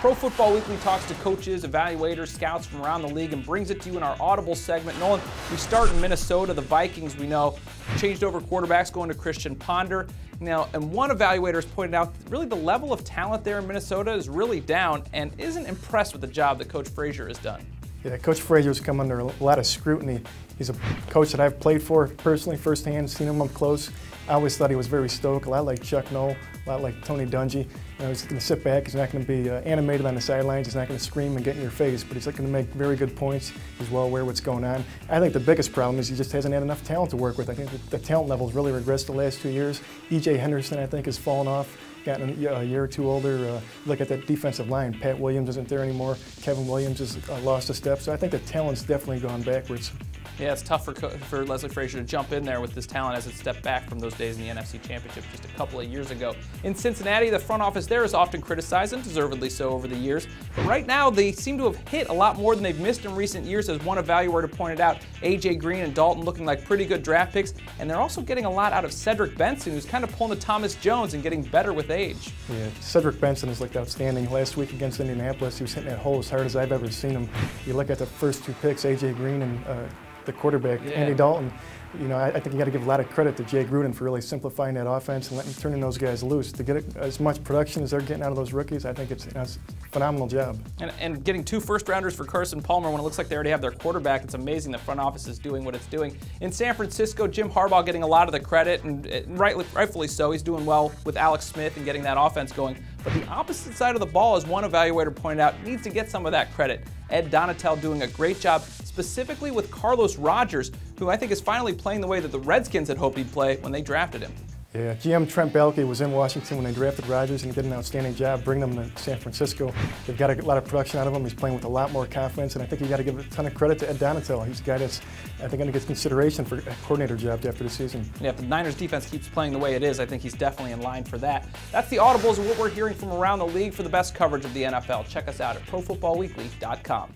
Pro Football Weekly talks to coaches, evaluators, scouts from around the league and brings it to you in our Audible segment. Nolan, we start in Minnesota. The Vikings, we know, changed over quarterbacks, going to Christian Ponder. Now, and one evaluator has pointed out that really the level of talent there in Minnesota is really down and isn't impressed with the job that Coach Frazier has done. Yeah, Coach Frazier's come under a lot of scrutiny. He's a coach that I've played for personally, firsthand, seen him up close. I always thought he was very stoic, a lot like Chuck Noll, a lot like Tony Dungy. He's going to sit back, he's not going to be animated on the sidelines, he's not going to scream and get in your face, but he's going to make very good points. He's well aware of what's going on. I think the biggest problem is he just hasn't had enough talent to work with. I think the talent level has really regressed the last 2 years. E.J. Henderson, I think, has fallen off, gotten a year or two older. Look at that defensive line. Pat Williams isn't there anymore. Kevin Williams has lost a step, so I think the talent's definitely gone backwards. Yeah, it's tough for Leslie Frazier to jump in there with this talent as it stepped back from those days in the NFC Championship just a couple of years ago. In Cincinnati, the front office there is often criticized, and deservedly so, over the years. But right now, they seem to have hit a lot more than they've missed in recent years, as one evaluator pointed out. A.J. Green and Dalton looking like pretty good draft picks, and they're also getting a lot out of Cedric Benson, who's kind of pulling the Thomas Jones and getting better with age. Yeah, Cedric Benson has looked outstanding. Last week against Indianapolis, he was hitting that hole as hard as I've ever seen him. You look at the first two picks, A.J. Green and the quarterback, Andy Dalton. I think you got to give a lot of credit to Jay Gruden for really simplifying that offense and turning those guys loose. To get as much production as they're getting out of those rookies, I think it's a phenomenal job. And getting 2 first-rounders for Carson Palmer when it looks like they already have their quarterback, it's amazing the front office is doing what it's doing. In San Francisco, Jim Harbaugh getting a lot of the credit, and rightfully so. He's doing well with Alex Smith and getting that offense going. But the opposite side of the ball, as one evaluator pointed out, needs to get some of that credit. Ed Donatel doing a great job, specifically with Carlos Rogers, who I think is finally playing the way that the Redskins had hoped he'd play when they drafted him. Yeah, GM Trent Baalke was in Washington when they drafted Rodgers, and he did an outstanding job bringing him to San Francisco. They've got a lot of production out of him. He's playing with a lot more confidence, and I think you got to give a ton of credit to Ed Donatel. He's a guy that's, I think, going to get consideration for a coordinator job after the season. Yeah, if the Niners defense keeps playing the way it is, I think he's definitely in line for that. That's the audibles of what we're hearing from around the league. For the best coverage of the NFL, check us out at ProFootballWeekly.com.